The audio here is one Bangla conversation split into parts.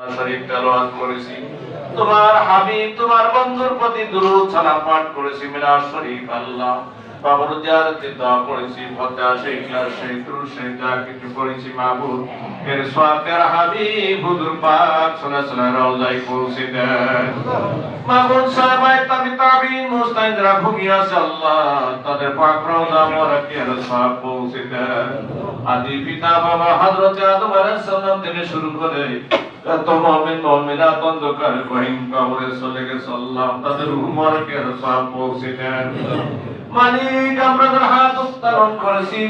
শরীফ তেলাওয়াত করেছি, তোমার হাবিব তোমার বন্ধুর প্রতি দুরূদ সালাম পাঠ করেছি, মিলাদ শরীফ আল্লাহ কবর জিয়ারতে দোয়া করেছি, ফাতিহা শরীফ ইখলাস শরীফ দুরূদ শরীফ যা কিছু করেছি মাবুদ এর সওয়াব তেরা হাবিব হুজুর পাক সাল্লাল্লাহু আলাইহি রওজায় পৌঁছে দেন। মাবুদ সাহাবায়ে তাবিঈন মুস্তাহিদরা ঘুমিয়ে আছে আল্লাহ তাদের পাক রওজা মোবারকের সওয়াব পৌঁছে দেন। আদি পিতা বাবা হযরত আদম আলাইহিস সালাম থেকে শুরু করে এত মুমিন মুমিনাত অন্ধকার গহীন কবরে চলে গেছে আল্লাহ তাদের রূহ মোবারকের সওয়াব পৌঁছে দেন। মালিক আমরা যারা হাত উত্তোলন করেছি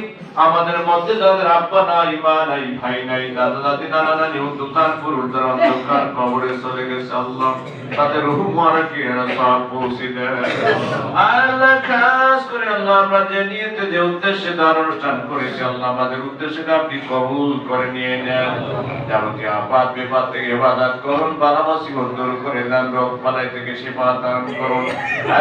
আমাদের মধ্যে যাদের আব্বা নাই মা নাই ভাই নাই দাদা দাদি নানা নানি দোকান পুরুষ যারা অন্ধকার কবরে চলে গেছে আল্লাহ তাদের রূহ মোবারকের সওয়াব পৌঁছে দেন। আল্লাহ খাস করে আল্লাহ আমরা যে নিয়তে যে উদ্দেশ্যে দান অনুষ্ঠান করেছি আল্লাহ আমাদের উদ্দেশ্যকে আপনি কবুল করে নিয়ে নেন। যাবতীয় আপাত বিপদ থেকে হেফাজত করুন, বালা মুসিবত দূর করে দেন, রোগ বালাই থেকে শিফা দান করুন।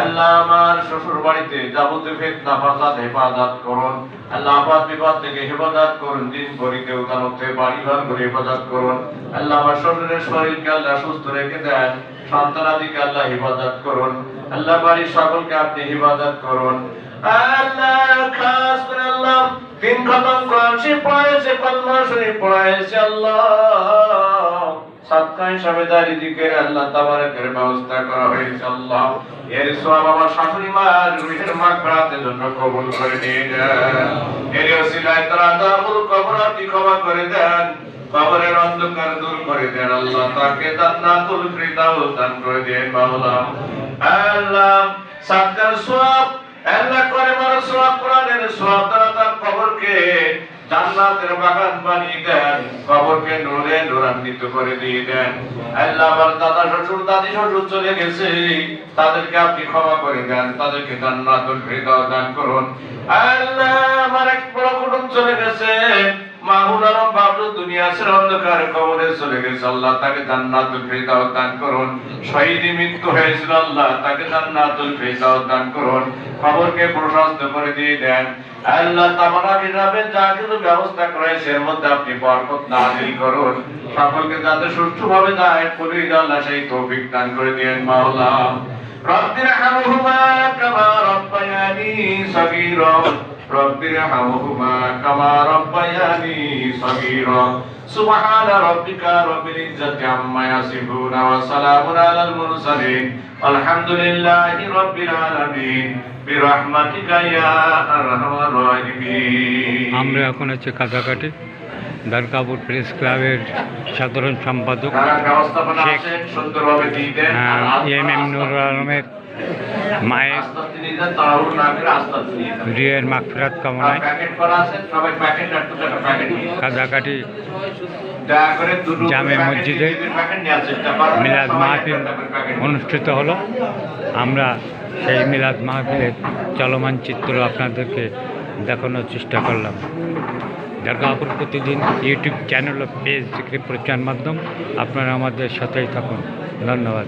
আল্লাহ আমার শ্বশুর বাড়িতে যাবতীয় ফিতনা ফাসাদ হেফাজত করুন। আল্লাহ আপাত বিপদ থেকে হেফাজত করুন, দিন ভরিতে উদানতে বাড়ি ঘর করে হেফাজত করুন। আল্লাহ আমার শ্বশুরের শরীরকে আল্লাহ সুস্থ রেখে দেন, সন্তানাদিকে আল্লাহ হেফাজত করুন। আল্লাহ বাড়ির সকলকে আপনি হেফাজত করুন। আল্লাহ খাস করে আল্লাহ তিন খতম কোরআন শরীফ পড়াইছে, কলমা শরীফ পড়াইছে আল্লাহ সাদকা হিসাবে দাঁড়ি দিকে আল্লাহ তাবারকের ব্যবস্থা করা হয়েছে আল্লাহ এর সওয়াব আমার শাশুড়ি মার রুহের মাগফিরাতের জন্য কবুল করে নিয়ে যান। এর ওসিলায় তার আযাবুল কবরকে ক্ষমা করে দেন, কবরের অন্ধকার দূর করে দেন আল্লাহ তাকে জান্নাতুল ফিরদাউস দান করে দেন মাওলা। আল্লাহ সাদকার সওয়াব আল্লাহ করে বড় সওয়াব কোরআনের সওয়াব দ্বারা তার কবরকে জান্নাতের বাগান বানিয়ে দেন, কবরকে নূরে নূরান্বিত করে দিয়ে দেন। আল্লাহ আমার দাদা শ্বশুর দাদি শ্বশুর চলে গেছে তাদেরকে আপনি ক্ষমা করে দেন, তাদেরকে জান্নাতুল ফিরদাউস দান করুন। আল্লাহ আমার এক বড় কুটুম চলে গেছে মাহমুদ আলম বাবলু দুনিয়া ছেড়ে অন্ধকার কবরে চলে গেছে আল্লাহ তাকে জান্নাতুল ফিরদাউস দান করুন। শহীদি মৃত্যু হয়েছিল আল্লাহ তাকে জান্নাতুল ফিরদাউস দান করুন, কবরকে প্রশস্ত করে দিয়ে দেন। আল্লাহ তাবারাক হিসাবে যা কিছু ব্যবস্থা করেছে এর মধ্যে আপনি বরকত নাযিল করুন, সকলকে যাতে সুষ্ঠুভাবে যায় করি আল্লাহ সেই তৌফিক দান করে দেন মাওলা। রব্বিরহামহুমা কামা রাব্বায়ানি সগীরা রব্বিরহামহুমা কামা রাব্বায়ানি সগীরা সুবহানা রাব্বিকা রব্বিল ইজ্জাতি আম্মা ইয়াসিফুন ওয়া সালামুন আলাল মুরসালিন আলহামদুলিল্লাহি রাব্বিল আলামিন বিরহমাতিকা ইয়া আরহামার রাহিমিন। আমরা এখন হচ্ছে কাটাকাটি দারকাপুর প্রেস ক্লাবের সাধারণ সম্পাদক শেখ এম নুরুল আলমের মায়ের রিয়ের মাগফিরাত কামনায় কাটাকাটি জামে মসজিদে মিলাদ মাহফিল অনুষ্ঠিত হলো। আমরা সেই মিলাদ মাহফিলের চলমান চিত্র আপনাদেরকে দেখানোর চেষ্টা করলাম। দারকাপুর প্রতিদিন ইউটিউব চ্যানেল ও পেজ প্রচার মাধ্যম আপনারা আমাদের সাথেই থাকুন। ধন্যবাদ।